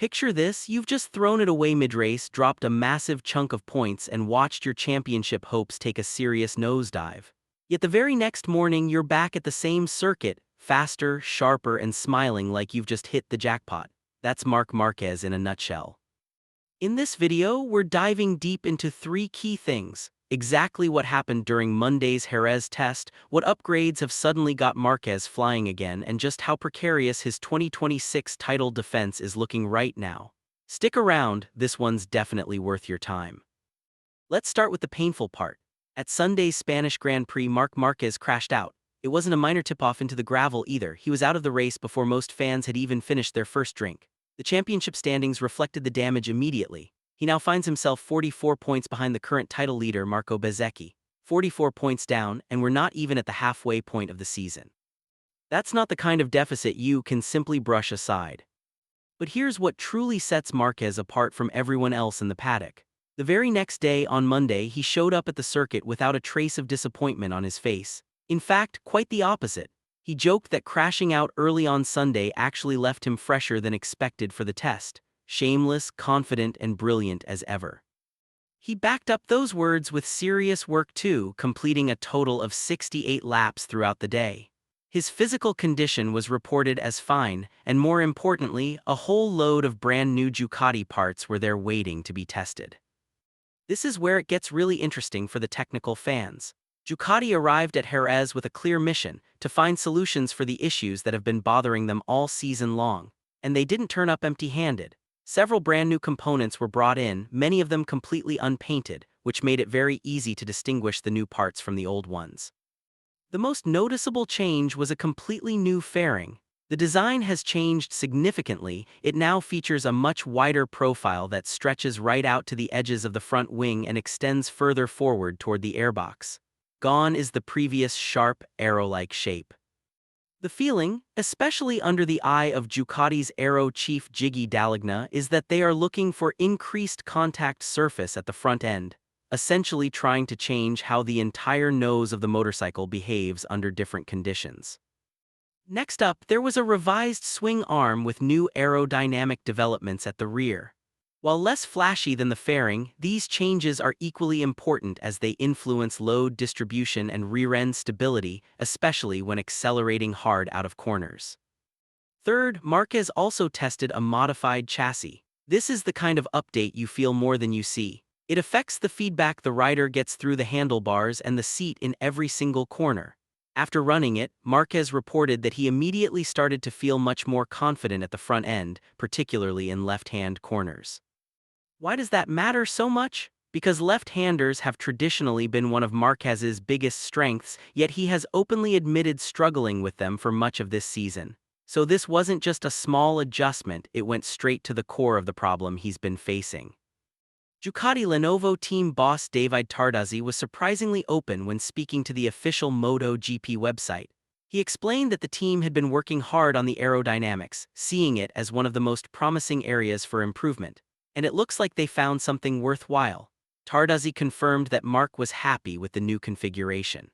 Picture this, you've just thrown it away mid-race, dropped a massive chunk of points, and watched your championship hopes take a serious nosedive. Yet the very next morning, you're back at the same circuit, faster, sharper, and smiling like you've just hit the jackpot. That's Marc Márquez in a nutshell. In this video, we're diving deep into three key things. Exactly what happened during Monday's Jerez test, what upgrades have suddenly got Marquez flying again, and just how precarious his 2026 title defense is looking right now. Stick around, this one's definitely worth your time. Let's start with the painful part. At Sunday's Spanish Grand Prix, Marc Márquez crashed out. It wasn't a minor tip-off into the gravel either. He was out of the race before most fans had even finished their first drink. The championship standings reflected the damage immediately. He now finds himself 44 points behind the current title leader, Marco Bezzecchi. 44 points down, and we're not even at the halfway point of the season. That's not the kind of deficit you can simply brush aside. But here's what truly sets Marquez apart from everyone else in the paddock. The very next day, on Monday, he showed up at the circuit without a trace of disappointment on his face. In fact, quite the opposite. He joked that crashing out early on Sunday actually left him fresher than expected for the test, shameless, confident, and brilliant as ever. He backed up those words with serious work too, completing a total of 68 laps throughout the day. His physical condition was reported as fine, and more importantly, a whole load of brand new Ducati parts were there waiting to be tested. This is where it gets really interesting for the technical fans. Ducati arrived at Jerez with a clear mission, to find solutions for the issues that have been bothering them all season long. And they didn't turn up empty-handed. Several brand new components were brought in, many of them completely unpainted, which made it very easy to distinguish the new parts from the old ones. The most noticeable change was a completely new fairing. The design has changed significantly. It now features a much wider profile that stretches right out to the edges of the front wing and extends further forward toward the airbox. Gone is the previous sharp, arrow-like shape. The feeling, especially under the eye of Ducati's aero chief Gigi Dall'Igna, is that they are looking for increased contact surface at the front end, essentially trying to change how the entire nose of the motorcycle behaves under different conditions. Next up, there was a revised swing arm with new aerodynamic developments at the rear. While less flashy than the fairing, these changes are equally important as they influence load distribution and rear-end stability, especially when accelerating hard out of corners. Third, Marquez also tested a modified chassis. This is the kind of update you feel more than you see. It affects the feedback the rider gets through the handlebars and the seat in every single corner. After running it, Marquez reported that he immediately started to feel much more confident at the front end, particularly in left-hand corners. Why does that matter so much? Because left-handers have traditionally been one of Marquez's biggest strengths, yet he has openly admitted struggling with them for much of this season. So this wasn't just a small adjustment, it went straight to the core of the problem he's been facing. Ducati Lenovo team boss David Tardozzi was surprisingly open when speaking to the official MotoGP website. He explained that the team had been working hard on the aerodynamics, seeing it as one of the most promising areas for improvement. And it looks like they found something worthwhile. Tardozzi confirmed that Marc was happy with the new configuration.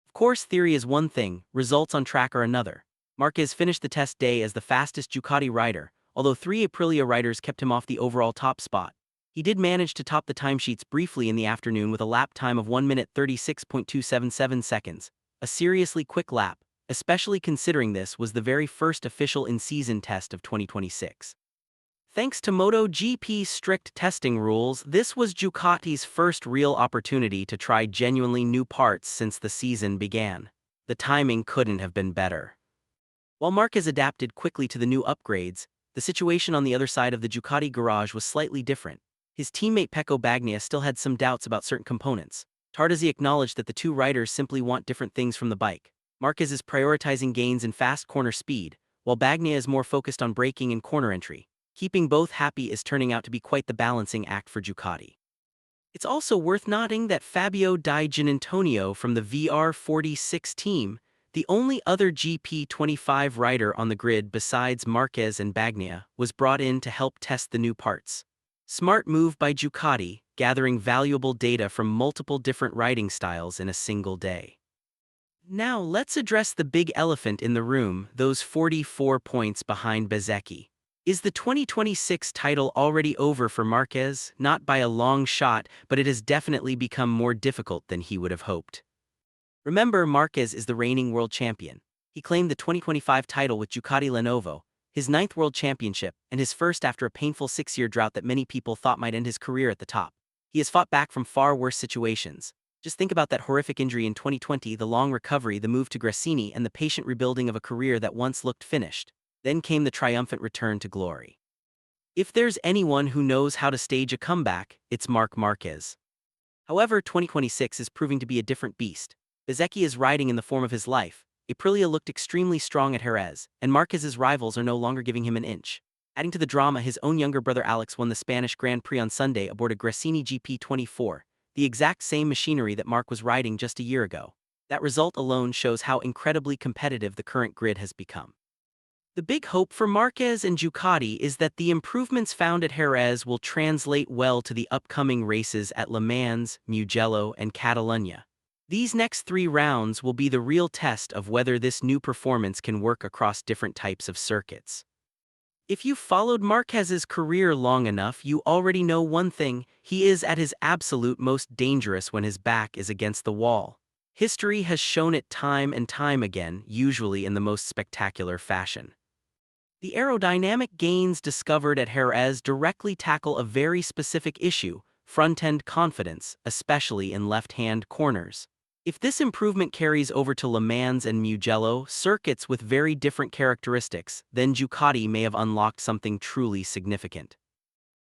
Of course, theory is one thing, results on track are another. Marquez finished the test day as the fastest Ducati rider, although 3 Aprilia riders kept him off the overall top spot. He did manage to top the timesheets briefly in the afternoon with a lap time of 1 minute 36.277 seconds, a seriously quick lap, especially considering this was the very first official in-season test of 2026. Thanks to MotoGP's strict testing rules, this was Ducati's first real opportunity to try genuinely new parts since the season began. The timing couldn't have been better. While Marquez adapted quickly to the new upgrades, the situation on the other side of the Ducati garage was slightly different. His teammate Pecco Bagnaia still had some doubts about certain components. Tardozzi acknowledged that the two riders simply want different things from the bike. Marquez is prioritizing gains in fast corner speed, while Bagnaia is more focused on braking and corner entry. Keeping both happy is turning out to be quite the balancing act for Ducati. It's also worth noting that Fabio Di Giannantonio from the VR46 team, the only other GP25 rider on the grid besides Marquez and Bagnaia, was brought in to help test the new parts. Smart move by Ducati, gathering valuable data from multiple different riding styles in a single day. Now let's address the big elephant in the room, those 44 points behind Bezzecchi. Is the 2026 title already over for Marquez? Not by a long shot, but it has definitely become more difficult than he would have hoped. Remember, Marquez is the reigning world champion. He claimed the 2025 title with Ducati Lenovo, his ninth world championship, and his first after a painful 6-year drought that many people thought might end his career at the top. He has fought back from far worse situations. Just think about that horrific injury in 2020, the long recovery, the move to Gresini, and the patient rebuilding of a career that once looked finished. Then came the triumphant return to glory. If there's anyone who knows how to stage a comeback, it's Marc Márquez. However, 2026 is proving to be a different beast. Bezzecchi is riding in the form of his life. Aprilia looked extremely strong at Jerez, and Marquez's rivals are no longer giving him an inch. Adding to the drama, his own younger brother Alex won the Spanish Grand Prix on Sunday aboard a Gresini GP24, the exact same machinery that Marc was riding just a year ago. That result alone shows how incredibly competitive the current grid has become. The big hope for Marquez and Ducati is that the improvements found at Jerez will translate well to the upcoming races at Le Mans, Mugello, and Catalunya. These next 3 rounds will be the real test of whether this new performance can work across different types of circuits. If you've followed Marquez's career long enough, you already know one thing: he is at his absolute most dangerous when his back is against the wall. History has shown it time and time again, usually in the most spectacular fashion. The aerodynamic gains discovered at Jerez directly tackle a very specific issue: front-end confidence, especially in left-hand corners. If this improvement carries over to Le Mans and Mugello, circuits with very different characteristics, then Ducati may have unlocked something truly significant.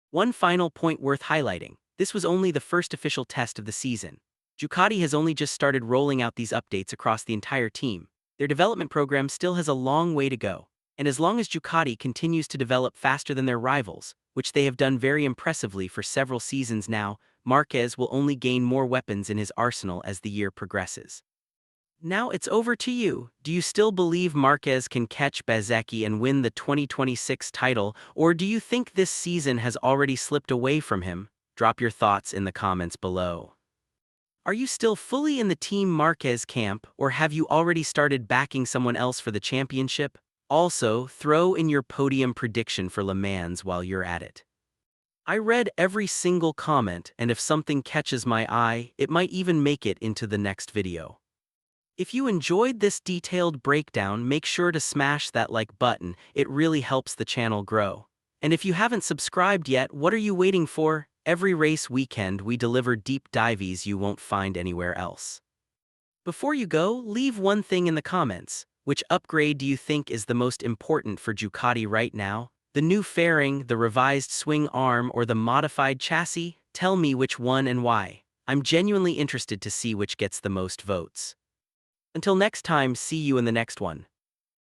One final point worth highlighting: this was only the first official test of the season. Ducati has only just started rolling out these updates across the entire team. Their development program still has a long way to go. And as long as Ducati continues to develop faster than their rivals, which they have done very impressively for several seasons now, Marquez will only gain more weapons in his arsenal as the year progresses. Now it's over to you. Do you still believe Marquez can catch Bezzecchi and win the 2026 title, or do you think this season has already slipped away from him? Drop your thoughts in the comments below. Are you still fully in the Team Marquez camp, or have you already started backing someone else for the championship? Also, throw in your podium prediction for Le Mans while you're at it. I read every single comment, and if something catches my eye, it might even make it into the next video. If you enjoyed this detailed breakdown, make sure to smash that like button. It really helps the channel grow. And if you haven't subscribed yet, what are you waiting for? Every race weekend, we deliver deep dives you won't find anywhere else. Before you go, leave one thing in the comments. Which upgrade do you think is the most important for Ducati right now? The new fairing, the revised swing arm, or the modified chassis? Tell me which one and why. I'm genuinely interested to see which gets the most votes. Until next time, see you in the next one.